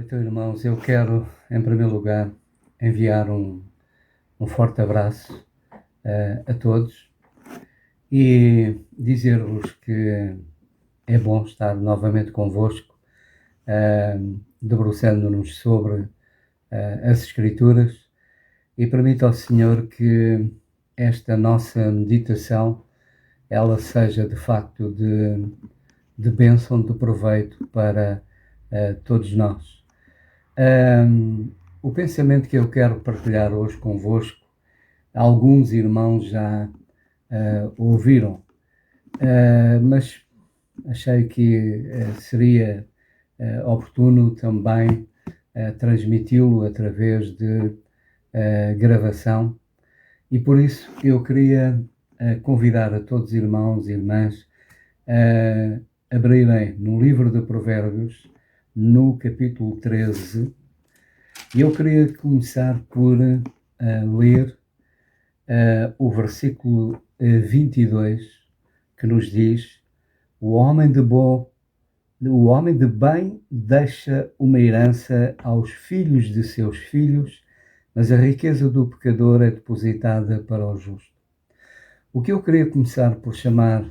Então, irmãos, eu quero, em primeiro lugar, enviar um forte abraço a todos e dizer-vos que é bom estar novamente convosco, debruçando-nos sobre as Escrituras, e permita ao Senhor que esta nossa meditação ela seja de facto de bênção, de proveito para todos nós. O pensamento que eu quero partilhar hoje convosco, alguns irmãos já ouviram, mas achei que seria oportuno também transmiti-lo através de gravação, e por isso eu queria convidar a todos os irmãos e irmãs a abrirem no livro de Provérbios, no capítulo 13, e eu queria começar por ler o versículo 22, que nos diz: o homem de bem deixa uma herança aos filhos de seus filhos, mas a riqueza do pecador é depositada para o justo. O que eu queria começar por chamar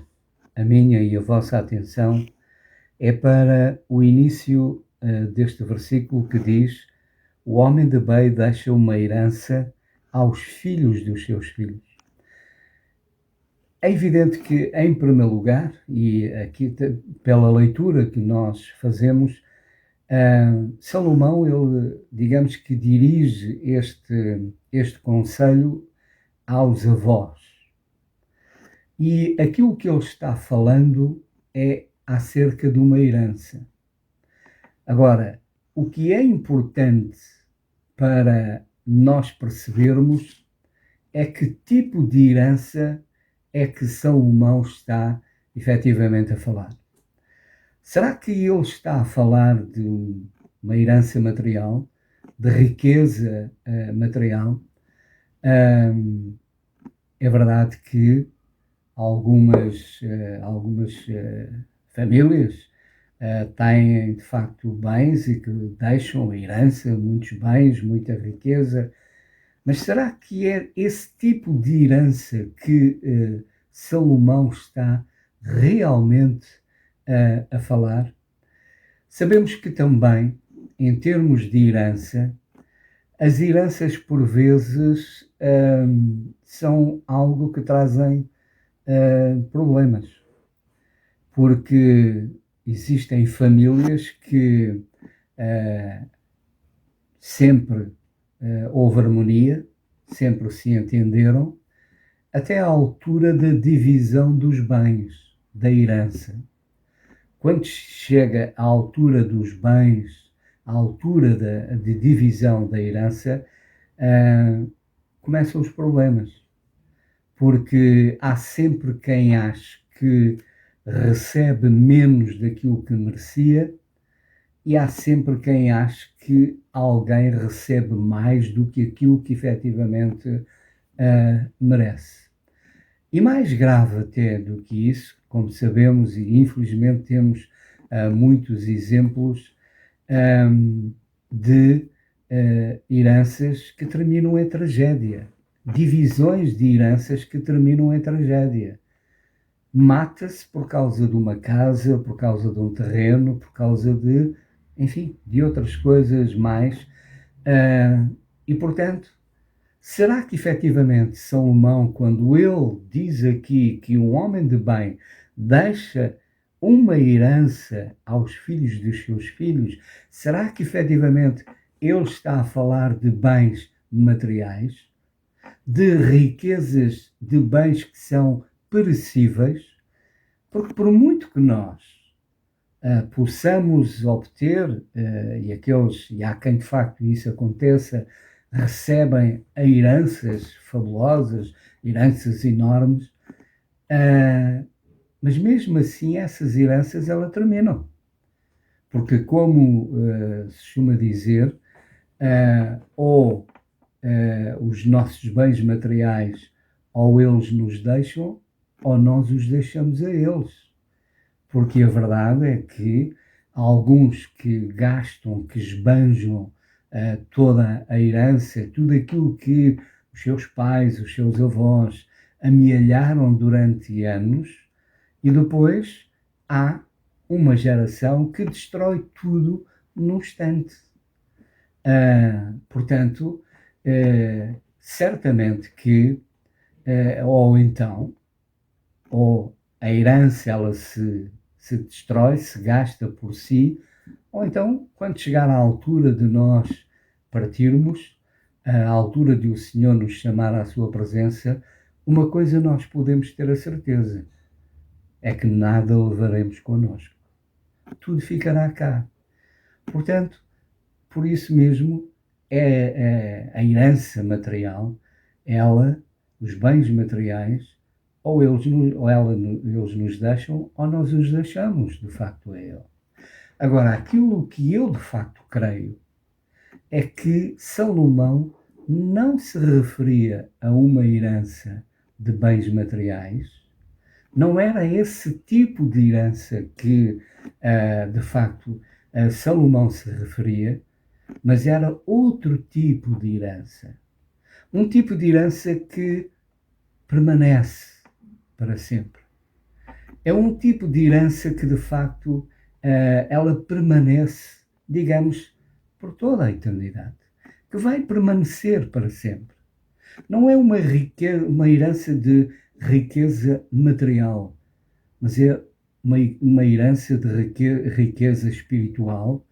a minha e a vossa atenção é para o início deste versículo que diz: o homem de bem deixa uma herança aos filhos dos seus filhos. É evidente que, em primeiro lugar, e aqui pela leitura que nós fazemos, Salomão, ele, digamos que dirige este conselho aos avós. E aquilo que ele está falando é acerca de uma herança. Agora, o que é importante para nós percebermos é que tipo de herança é que Salomão está efetivamente a falar. Será que ele está a falar de uma herança material, de riqueza material? É verdade que algumas famílias têm de facto bens e que deixam a herança, muitos bens, muita riqueza, mas será que é esse tipo de herança que Salomão está realmente a falar? Sabemos que também, em termos de herança, as heranças por vezes são algo que trazem problemas, porque existem famílias que sempre houve harmonia, sempre se entenderam, até à altura da divisão dos bens, da herança. Quando chega à altura dos bens, à altura de divisão da herança, começam os problemas, porque há sempre quem acha que recebe menos daquilo que merecia, e há sempre quem acha que alguém recebe mais do que aquilo que efetivamente merece. E mais grave até do que isso, como sabemos, e infelizmente temos muitos exemplos de heranças que terminam em tragédia, divisões de heranças que terminam em tragédia. Mata-se por causa de uma casa, por causa de um terreno, por causa de, enfim, de outras coisas mais. E, portanto, será que efetivamente Salomão, quando ele diz aqui que um homem de bem deixa uma herança aos filhos dos seus filhos, será que efetivamente ele está a falar de bens materiais, de riquezas, de bens que são perecíveis? Porque por muito que nós possamos obter, e há quem de facto isso aconteça, recebem heranças fabulosas, heranças enormes, mas mesmo assim essas heranças elas terminam. Porque como se costuma dizer, ou os nossos bens materiais, ou eles nos deixam, ou nós os deixamos a eles. Porque a verdade é que Há alguns que gastam, que esbanjam toda a herança, tudo aquilo que os seus pais, os seus avós amealharam durante anos, e depois há uma geração que destrói tudo num instante. Portanto, certamente que, ou então, ou a herança ela se destrói, se gasta por si, ou então, quando chegar à altura de nós partirmos, à altura de o Senhor nos chamar à sua presença, uma coisa nós podemos ter a certeza, é que nada levaremos connosco. Tudo ficará cá. Portanto, por isso mesmo, a herança material, ela, os bens materiais, ou eles nos deixam, ou nós os deixamos, de facto, a ele. Agora, aquilo que eu, de facto, creio, é que Salomão não se referia a uma herança de bens materiais, não era esse tipo de herança que, de facto, Salomão se referia, mas era outro tipo de herança. Um tipo de herança que permanece para sempre. É um tipo de herança que, de facto, ela permanece, digamos, por toda a eternidade, que vai permanecer para sempre. Não é uma herança de riqueza material, mas é uma herança de riqueza espiritual,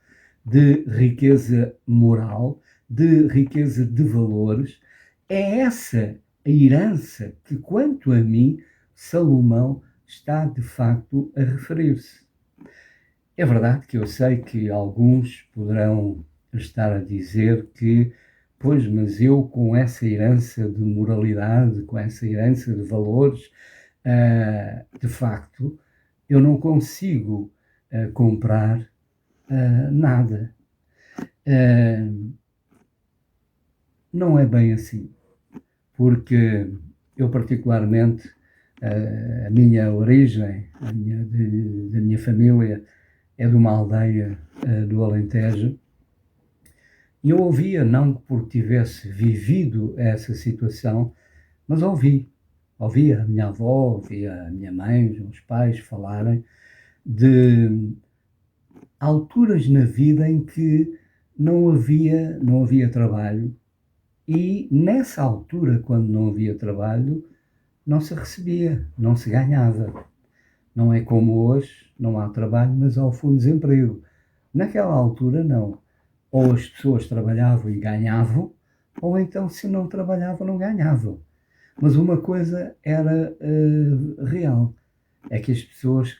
de riqueza moral, de riqueza de valores. É essa a herança que, quanto a mim, Salomão está de facto a referir-se. É verdade que eu sei que alguns poderão estar a dizer que, pois, mas eu com essa herança de moralidade, com essa herança de valores, de facto, eu não consigo comprar nada. Não é bem assim, porque eu particularmente, a minha origem, da minha família, é de uma aldeia do Alentejo, e eu ouvia, não porque tivesse vivido essa situação, mas ouvia a minha avó, ouvia a minha mãe, os meus pais falarem de alturas na vida em que não havia trabalho, e nessa altura, quando não havia trabalho, não se recebia, não se ganhava. Não é como hoje, não há trabalho, mas há o fundo de desemprego. Naquela altura, não. Ou as pessoas trabalhavam e ganhavam, ou então, se não trabalhavam, não ganhavam. Mas uma coisa era real, é que as pessoas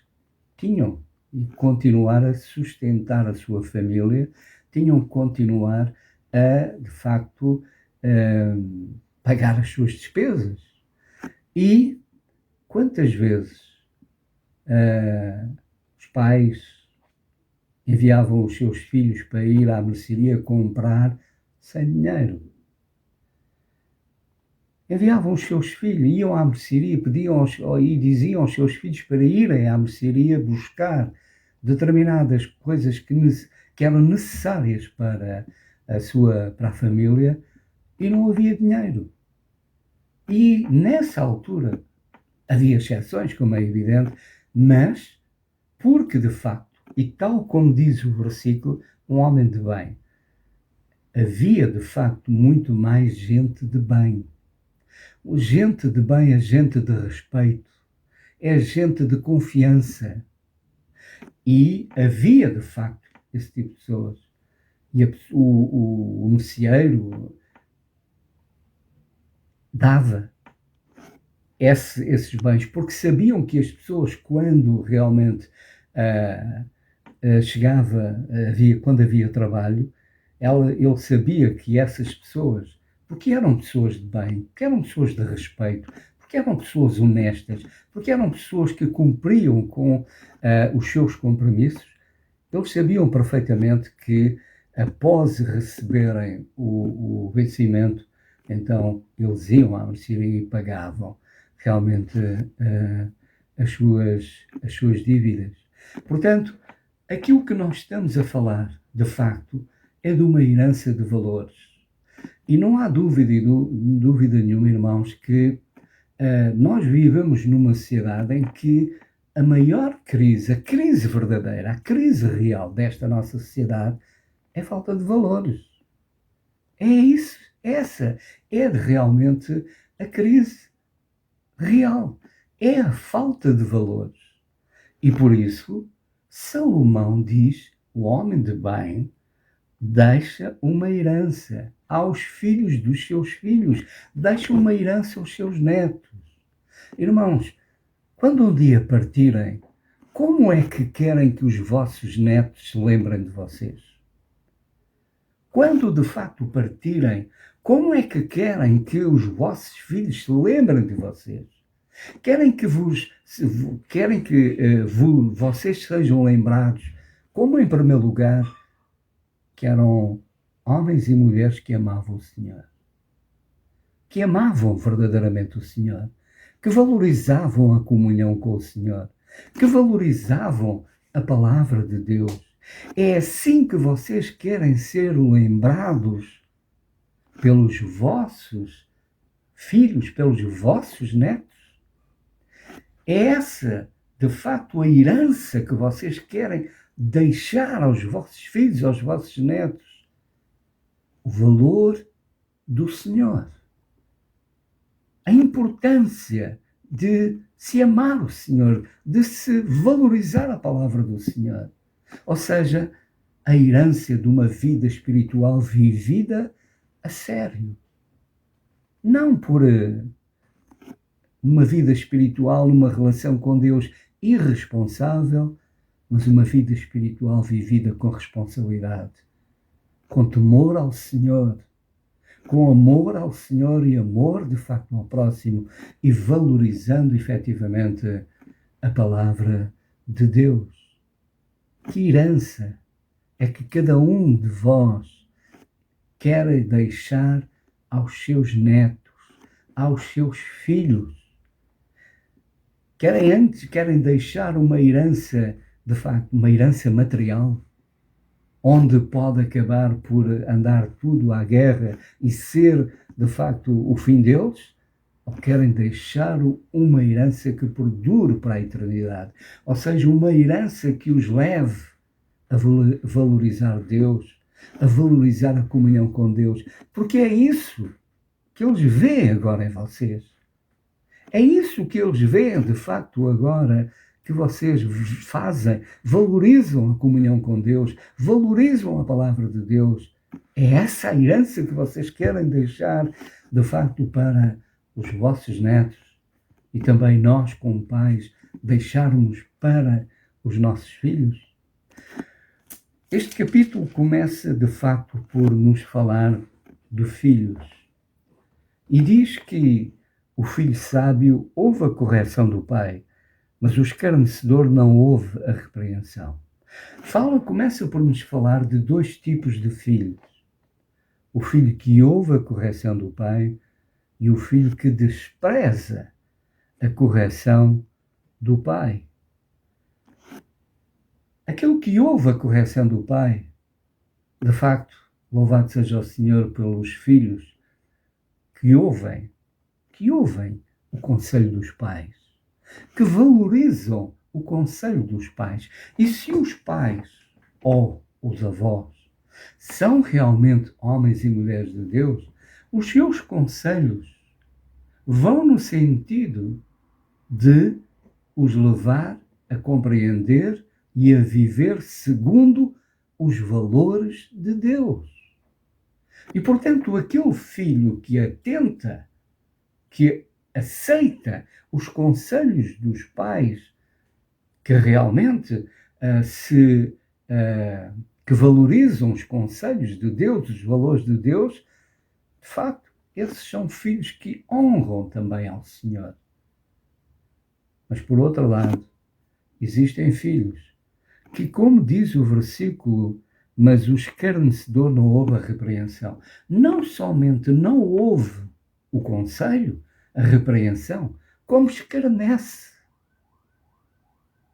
tinham e continuar a sustentar a sua família, tinham que continuar a, de facto, pagar as suas despesas. E quantas vezes os pais enviavam os seus filhos para ir à mercearia comprar sem dinheiro? Enviavam os seus filhos, iam à mercearia, e diziam aos seus filhos para irem à mercearia buscar determinadas coisas que eram necessárias para a família, e não havia dinheiro. E nessa altura havia exceções, como é evidente, mas porque de facto, e tal como diz o versículo, um homem de bem, havia de facto muito mais gente de bem. Gente de bem é gente de respeito, é gente de confiança. E havia, de facto, esse tipo de pessoas. E o merceeiro dava esses bens, porque sabiam que as pessoas, quando realmente quando havia trabalho, ele sabia que essas pessoas, porque eram pessoas de bem, porque eram pessoas de respeito, porque eram pessoas honestas, porque eram pessoas que cumpriam com os seus compromissos, eles sabiam perfeitamente que, após receberem o vencimento, então eles iam à mercearia e pagavam realmente as suas dívidas. Portanto, Aquilo que nós estamos a falar, de facto, é de uma herança de valores. E não há dúvida nenhuma, irmãos, que nós vivemos numa sociedade em que a maior crise, a crise verdadeira, a crise real desta nossa sociedade é a falta de valores. É isso, essa é realmente a crise real. É a falta de valores. E por isso, Salomão diz, o homem de bem deixa uma herança aos filhos dos seus filhos, deixa uma herança aos seus netos. Irmãos, quando um dia partirem, como é que querem que os vossos netos se lembrem de vocês? Quando de facto partirem, como é que querem que os vossos filhos se lembrem de vocês? Querem que vocês sejam lembrados, como em primeiro lugar, que eram homens e mulheres que amavam o Senhor, que amavam verdadeiramente o Senhor, que valorizavam a comunhão com o Senhor, que valorizavam a palavra de Deus. É assim que vocês querem ser lembrados pelos vossos filhos, pelos vossos netos? É essa, de facto, a herança que vocês querem deixar aos vossos filhos, aos vossos netos? O valor do Senhor. A importância de se amar o Senhor, de se valorizar a palavra do Senhor. Ou seja, a herança de uma vida espiritual vivida a sério. Não por uma vida espiritual, uma relação com Deus irresponsável, mas uma vida espiritual vivida com responsabilidade, com temor ao Senhor, com amor ao Senhor e amor, de facto, ao próximo, e valorizando efetivamente a palavra de Deus. Que herança é que cada um de vós quer deixar aos seus netos, aos seus filhos? Querem deixar uma herança, de facto, uma herança material, onde pode acabar por andar tudo à guerra e ser, de facto, o fim deles? Ou querem deixar uma herança que perdure para a eternidade? Ou seja, uma herança que os leve a valorizar Deus, a valorizar a comunhão com Deus, porque é isso que eles veem agora em vocês. É isso que eles veem, de facto, agora que vocês fazem, valorizam a comunhão com Deus, valorizam a palavra de Deus. É essa a herança que vocês querem deixar, de facto, para os vossos netos e também nós, como pais, deixarmos para os nossos filhos? Este capítulo começa, de facto, por nos falar de filhos e diz que o filho sábio ouve a correção do pai, mas o escarnecedor não ouve a repreensão. Começa por nos falar de dois tipos de filhos. O filho que ouve a correção do pai e o filho que despreza a correção do pai. Aquele que ouve a correção do pai, de facto, louvado seja o Senhor pelos filhos que ouvem o conselho dos pais, que valorizam o conselho dos pais. E se os pais ou os avós são realmente homens e mulheres de Deus, os seus conselhos vão no sentido de os levar a compreender e a viver segundo os valores de Deus. E, portanto, aquele filho que atenta, que aceita os conselhos dos pais, que realmente que valorizam os conselhos de Deus, os valores de Deus, de facto, esses são filhos que honram também ao Senhor. Mas, por outro lado, existem filhos que, como diz o versículo, mas o escarnecedor não ouve a repreensão. Não somente não ouve o conselho, a repreensão, como escarnece.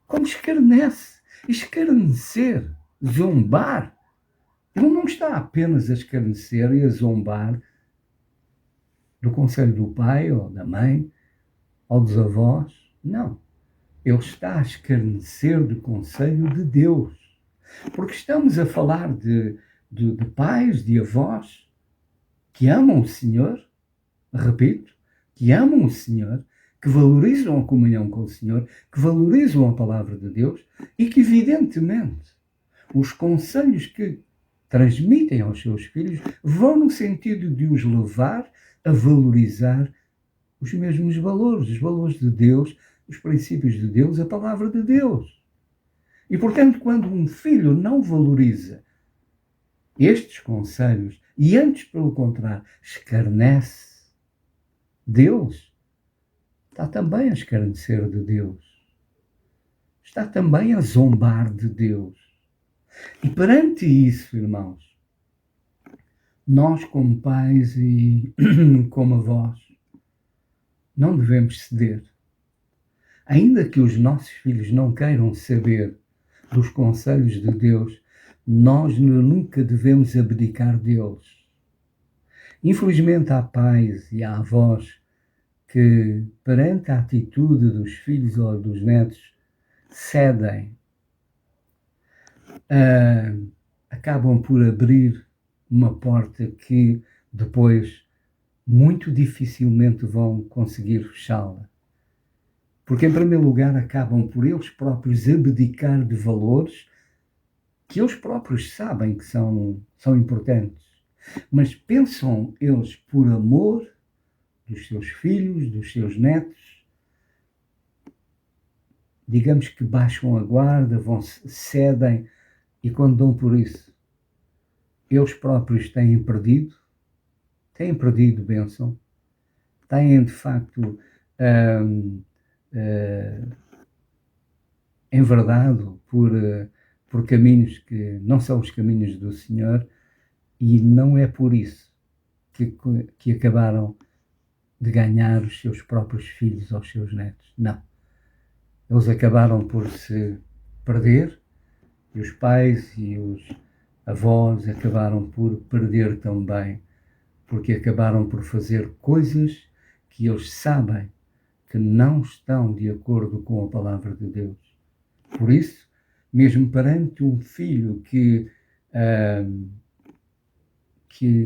Como escarnece. Escarnecer, zombar. Ele não está apenas a escarnecer e a zombar do conselho do pai ou da mãe ou dos avós. Não. Ele está a escarnecer do conselho de Deus. Porque estamos a falar de pais, de avós que amam o Senhor, repito, que amam o Senhor, que valorizam a comunhão com o Senhor, que valorizam a palavra de Deus e que, evidentemente, os conselhos que transmitem aos seus filhos vão no sentido de os levar a valorizar os mesmos valores, os valores de Deus, os princípios de Deus, a palavra de Deus. E, portanto, quando um filho não valoriza estes conselhos e antes, pelo contrário, escarnece Deus, está também a escarnecer de Deus. Está também a zombar de Deus. E perante isso, irmãos, nós como pais e como avós, não devemos ceder. Ainda que os nossos filhos não queiram saber dos conselhos de Deus, nós nunca devemos abdicar deles. Infelizmente há pais e há avós que, perante a atitude dos filhos ou dos netos, cedem, acabam por abrir uma porta que depois muito dificilmente vão conseguir fechá-la. Porque, em primeiro lugar, acabam por eles próprios abdicar de valores que eles próprios sabem que são importantes, mas pensam eles, por amor dos seus filhos, dos seus netos, digamos que baixam a guarda, cedem, e quando dão por isso, eles próprios têm perdido bênção, têm de facto enverdado por caminhos que não são os caminhos do Senhor, e não é por isso que acabaram de ganhar os seus próprios filhos ou os seus netos. Não. Eles acabaram por se perder, e os pais e os avós acabaram por perder também, porque acabaram por fazer coisas que eles sabem que não estão de acordo com a palavra de Deus. Por isso, mesmo perante um filho que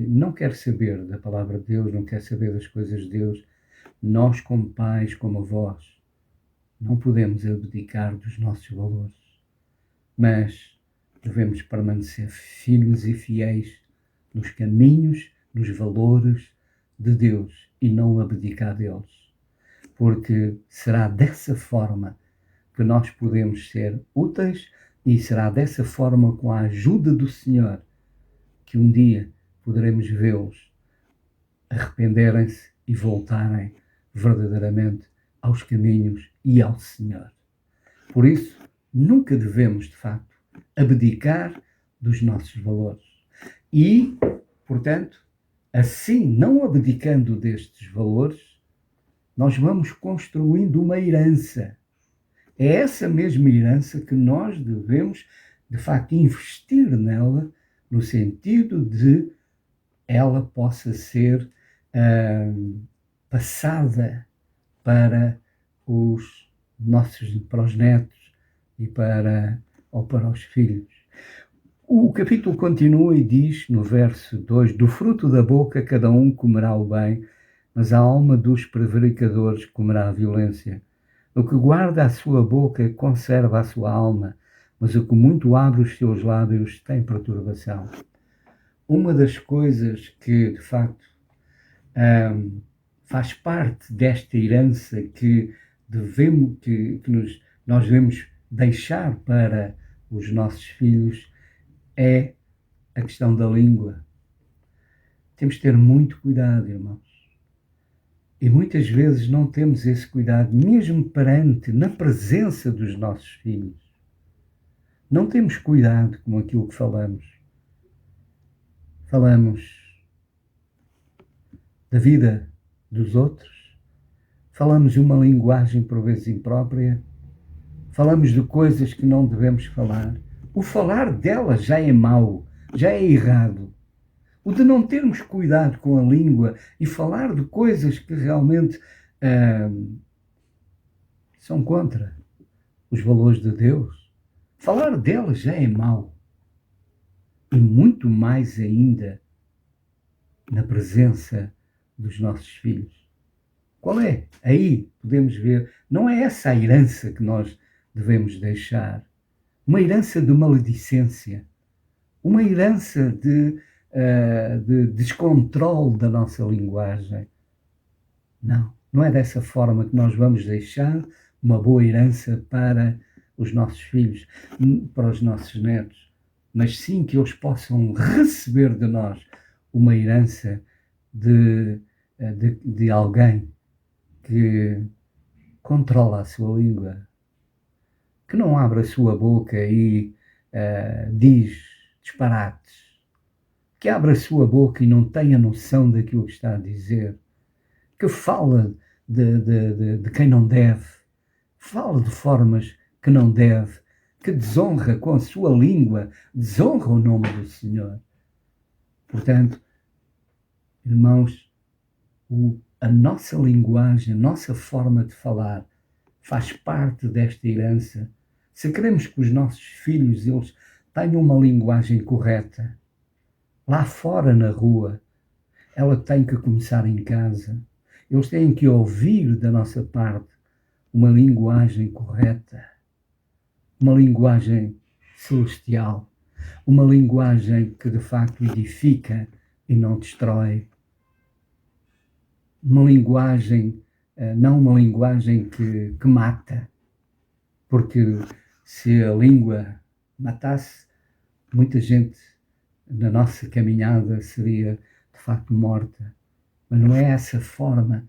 não quer saber da palavra de Deus, não quer saber das coisas de Deus, nós como pais, como avós, não podemos abdicar dos nossos valores, mas devemos permanecer firmes e fiéis nos caminhos, nos valores de Deus e não abdicar deles, porque será dessa forma que nós podemos ser úteis e será dessa forma, com a ajuda do Senhor, que um dia poderemos vê-los arrependerem-se e voltarem verdadeiramente aos caminhos e ao Senhor. Por isso, nunca devemos, de facto, abdicar dos nossos valores. E, portanto, assim, não abdicando destes valores, nós vamos construindo uma herança. É essa mesma herança que nós devemos, de facto, investir nela, no sentido de ela possa ser passada para os netos e para os filhos. O capítulo continua e diz, no verso 2, do fruto da boca cada um comerá o bem, mas a alma dos prevaricadores comerá a violência. O que guarda a sua boca conserva a sua alma, mas o que muito abre os seus lábios tem perturbação. Uma das coisas que, de facto, faz parte desta herança que nós devemos deixar para os nossos filhos é a questão da língua. Temos de ter muito cuidado, irmãos. E muitas vezes não temos esse cuidado, mesmo na presença dos nossos filhos. Não temos cuidado com aquilo que falamos. Falamos da vida dos outros, falamos uma linguagem por vezes imprópria, falamos de coisas que não devemos falar. O falar delas já é mau, já é errado. O de não termos cuidado com a língua e falar de coisas que realmente são contra os valores de Deus, falar delas já é mau. E muito mais ainda na presença dos nossos filhos. Qual é? Aí podemos ver, não é essa a herança que nós devemos deixar. Uma herança de maledicência, uma herança de descontrole da nossa linguagem. Não, não é dessa forma que nós vamos deixar uma boa herança para os nossos filhos, para os nossos netos, mas sim que eles possam receber de nós uma herança de alguém que controla a sua língua, que não abre a sua boca e diz disparates, que abre a sua boca e não tem a noção daquilo que está a dizer, que fala de quem não deve, fala de formas que não deve, que desonra com a sua língua, desonra o nome do Senhor. Portanto, irmãos, a nossa linguagem, a nossa forma de falar faz parte desta herança. Se queremos que os nossos filhos eles tenham uma linguagem correta, lá fora na rua, ela tem que começar em casa. Eles têm que ouvir da nossa parte uma linguagem correta, uma linguagem celestial, uma linguagem que de facto edifica e não destrói. Uma linguagem, não uma linguagem que mata, porque se a língua matasse, muita gente na nossa caminhada seria de facto morta. Mas não é essa forma,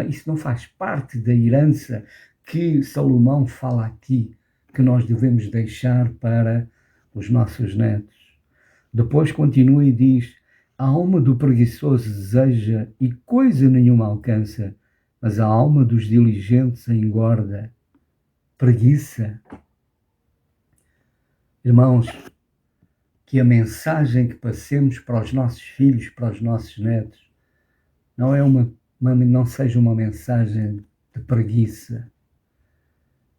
isso não faz parte da herança que Salomão fala aqui, que nós devemos deixar para os nossos netos. Depois continua e diz: a alma do preguiçoso deseja e coisa nenhuma alcança, mas a alma dos diligentes a engorda. Preguiça. Irmãos, que a mensagem que passemos para os nossos filhos, para os nossos netos, não seja uma mensagem de preguiça.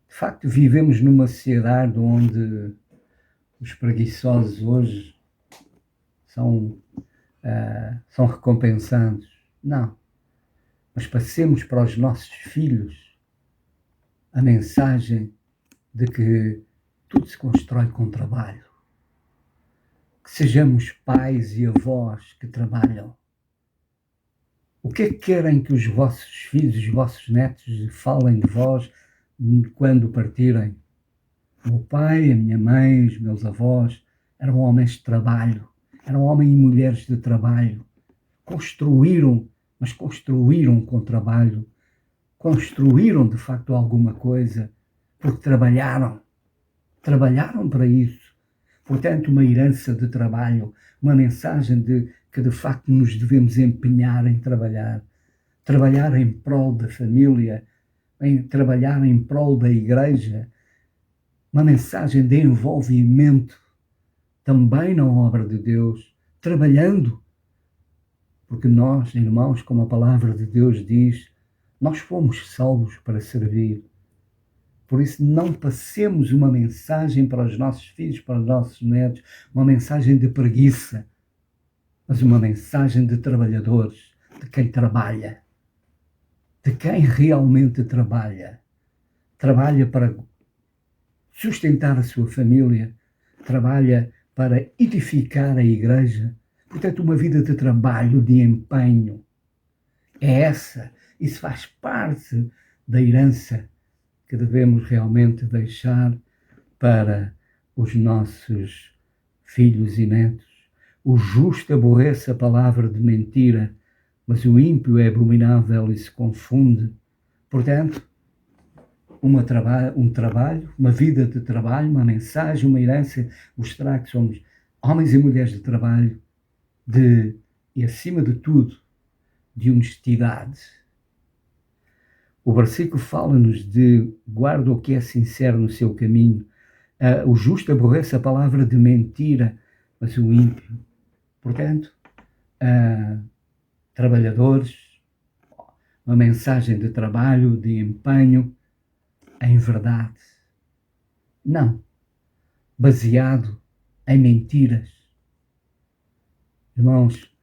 De facto, vivemos numa sociedade onde os preguiçosos hoje são recompensados. Não. Mas passemos para os nossos filhos a mensagem de que tudo se constrói com trabalho. Que sejamos pais e avós que trabalham. O que é que querem que os vossos filhos, os vossos netos falem de vós quando partirem? O meu pai, a minha mãe, os meus avós eram homens de trabalho, eram homens e mulheres de trabalho. Construíram com trabalho, construíram de facto alguma coisa, porque trabalharam para isso. Portanto, uma herança de trabalho, uma mensagem de que de facto nos devemos empenhar em trabalhar em prol da família, trabalhar em prol da igreja, uma mensagem de envolvimento também na obra de Deus, trabalhando, porque nós, irmãos, como a palavra de Deus diz, nós fomos salvos para servir. Por isso, não passemos uma mensagem para os nossos filhos, para os nossos netos, uma mensagem de preguiça, mas uma mensagem de trabalhadores, de quem trabalha, de quem realmente trabalha. Trabalha para sustentar a sua família, trabalha para edificar a igreja. Portanto, uma vida de trabalho, de empenho. É essa. Isso faz parte da herança que devemos realmente deixar para os nossos filhos e netos. O justo aborrece a palavra de mentira, mas o ímpio é abominável e se confunde. Portanto, um trabalho, uma vida de trabalho, uma mensagem, uma herança, mostrar que somos homens e mulheres de trabalho e, acima de tudo, de honestidade. O versículo fala-nos de guarda o que é sincero no seu caminho. O justo aborrece a palavra de mentira, mas o ímpio. Portanto, trabalhadores, uma mensagem de trabalho, de empenho, em verdade. Não baseado em mentiras. Irmãos,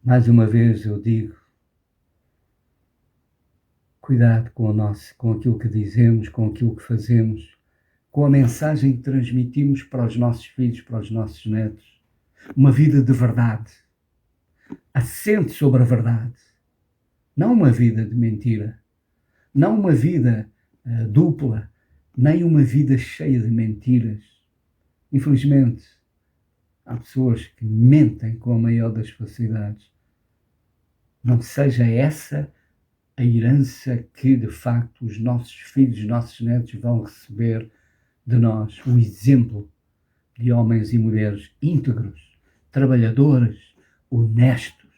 mais uma vez eu digo, cuidado com aquilo que dizemos, com aquilo que fazemos, com a mensagem que transmitimos para os nossos filhos, para os nossos netos. Uma vida de verdade, assente sobre a verdade, não uma vida de mentira, não uma vida dupla, nem uma vida cheia de mentiras. Infelizmente, há pessoas que mentem com a maior das facilidades. Não seja essa a herança que, de facto, os nossos filhos, os nossos netos vão receber de nós. O exemplo de homens e mulheres íntegros, trabalhadores, honestos,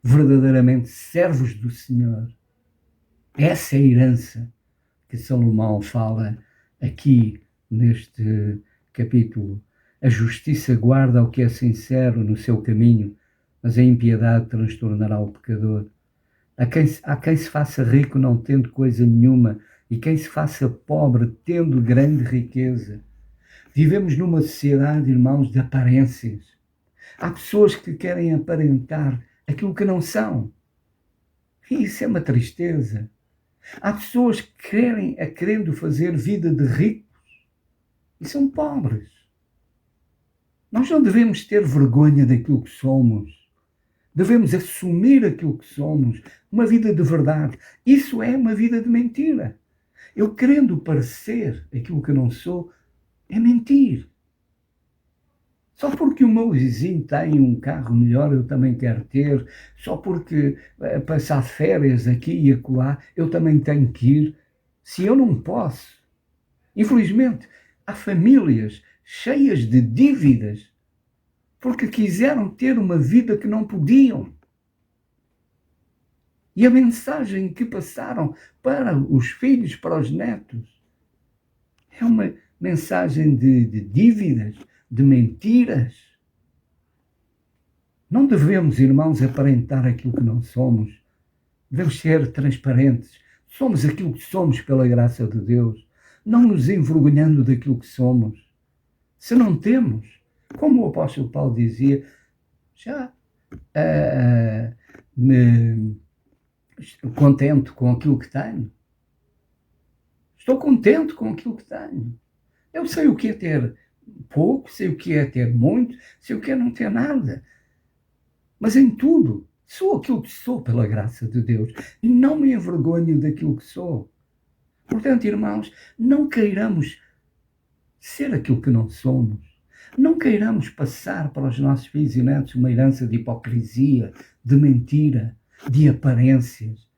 verdadeiramente servos do Senhor. Essa é a herança que Salomão fala aqui neste capítulo. A justiça guarda o que é sincero no seu caminho, mas a impiedade transtornará o pecador. Há quem se faça rico não tendo coisa nenhuma, e quem se faça pobre tendo grande riqueza. Vivemos numa sociedade, irmãos, de aparências. Há pessoas que querem aparentar aquilo que não são. E isso é uma tristeza. Há pessoas que querendo fazer vida de ricos e são pobres. Nós não devemos ter vergonha daquilo que somos. Devemos assumir aquilo que somos. Uma vida de verdade. Isso é uma vida de mentira. Eu querendo parecer aquilo que não sou, é mentir. Só porque o meu vizinho tem um carro melhor, eu também quero ter. Só porque passar férias aqui e acolá, eu também tenho que ir. Se eu não posso. Infelizmente, há famílias cheias de dívidas porque quiseram ter uma vida que não podiam. E a mensagem que passaram para os filhos, para os netos, é uma mensagem de dívidas, de mentiras. Não devemos, irmãos, aparentar aquilo que não somos. Devemos ser transparentes. Somos aquilo que somos pela graça de Deus, não nos envergonhando daquilo que somos. Se não temos, como o apóstolo Paulo dizia, já me contente com aquilo que tenho. Estou contente com aquilo que tenho. Eu sei o que é ter pouco, sei o que é ter muito, sei o que é não ter nada. Mas em tudo, sou aquilo que sou pela graça de Deus e não me envergonho daquilo que sou. Portanto, irmãos, não queiramos ser aquilo que não somos. Não queiramos passar para os nossos filhos e netos uma herança de hipocrisia, de mentira, de aparências.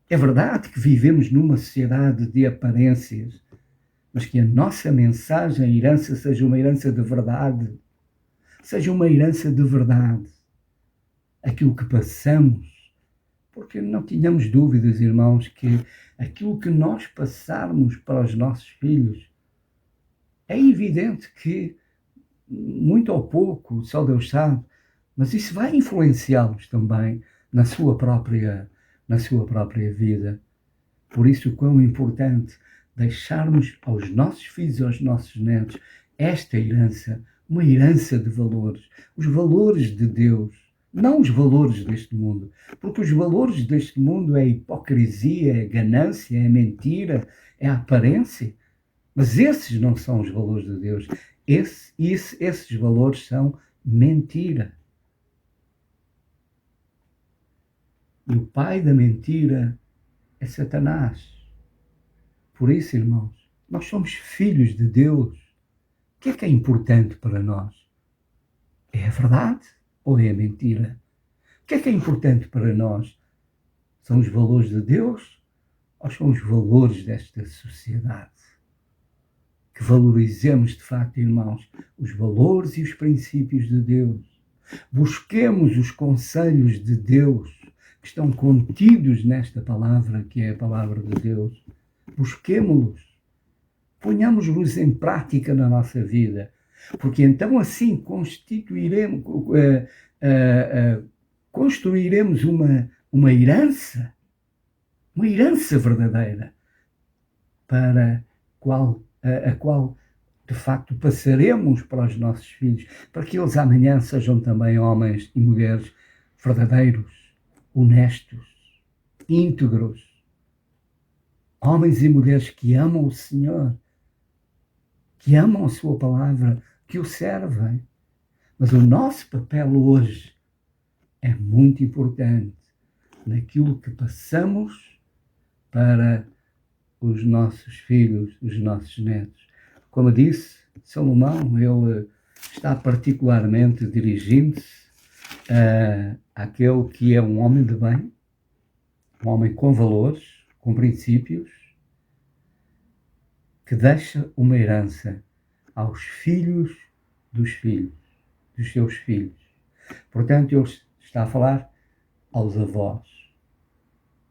É verdade que vivemos numa sociedade de aparências, mas que a nossa mensagem, a herança, seja uma herança de verdade. Seja uma herança de verdade. Aquilo que passamos, porque não tínhamos dúvidas, irmãos, que aquilo que nós passarmos para os nossos filhos, é evidente que, muito ou pouco, só Deus sabe, mas isso vai influenciá-los também na sua própria vida. Por isso, quão importante deixarmos aos nossos filhos e aos nossos netos esta herança, uma herança de valores, os valores de Deus, não os valores deste mundo, porque os valores deste mundo é a hipocrisia, é a ganância, é a mentira, é a aparência, mas esses não são os valores de Deus. Esses valores são mentira. E o pai da mentira é Satanás. Por isso, irmãos, nós somos filhos de Deus. O que é importante para nós? É a verdade ou é a mentira? O que é importante para nós? São os valores de Deus ou são os valores desta sociedade? Que valorizemos, de facto, irmãos, os valores e os princípios de Deus. Busquemos os conselhos de Deus, que que estão contidos nesta palavra, que é a palavra de Deus. Busquemo-los, ponhamos-los em prática na nossa vida, porque então assim construiremos uma herança verdadeira, para a qual de facto passaremos para os nossos filhos, para que eles amanhã sejam também homens e mulheres verdadeiros, honestos, íntegros, homens e mulheres que amam o Senhor, que amam a sua palavra, que o servem. Mas o nosso papel hoje é muito importante naquilo que passamos para os nossos filhos, os nossos netos. Como disse, Salomão, ele está particularmente dirigindo-se àquele que é um homem de bem, um homem com valores, com princípios, que deixa uma herança aos filhos dos seus filhos. Portanto, ele está a falar aos avós.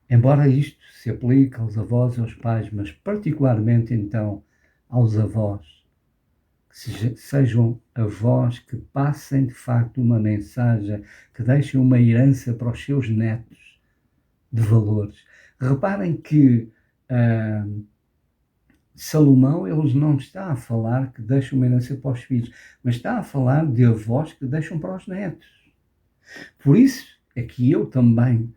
Embora isto se aplique aos avós e aos pais, mas particularmente então aos avós, que sejam avós que passem de facto uma mensagem, que deixem uma herança para os seus netos de valores. Reparem que Salomão, ele não está a falar que deixa uma herança para os filhos, mas está a falar de avós que deixam para os netos. Por isso é que eu também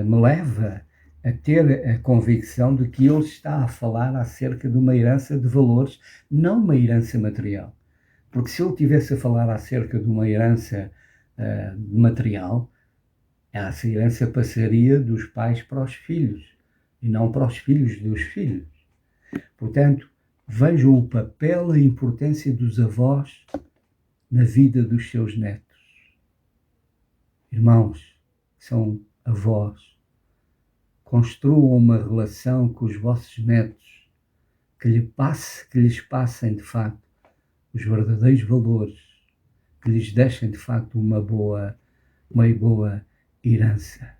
me leva a ter a convicção de que ele está a falar acerca de uma herança de valores, não uma herança material. Porque se ele tivesse a falar acerca de uma herança material, essa herança passaria dos pais para os filhos, e não para os filhos dos filhos. Portanto, vejam o papel e a importância dos avós na vida dos seus netos. Irmãos, são avós, construam uma relação com os vossos netos que lhes passem de facto os verdadeiros valores, que lhes deixem de facto uma boa herança,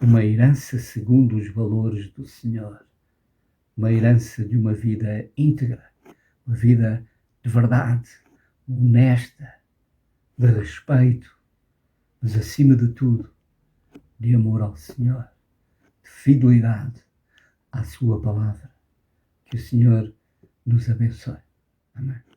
uma herança segundo os valores do Senhor, uma herança de uma vida íntegra, uma vida de verdade, honesta, de respeito, mas acima de tudo, de amor ao Senhor, de fidelidade à sua palavra. Que o Senhor nos abençoe. Amém.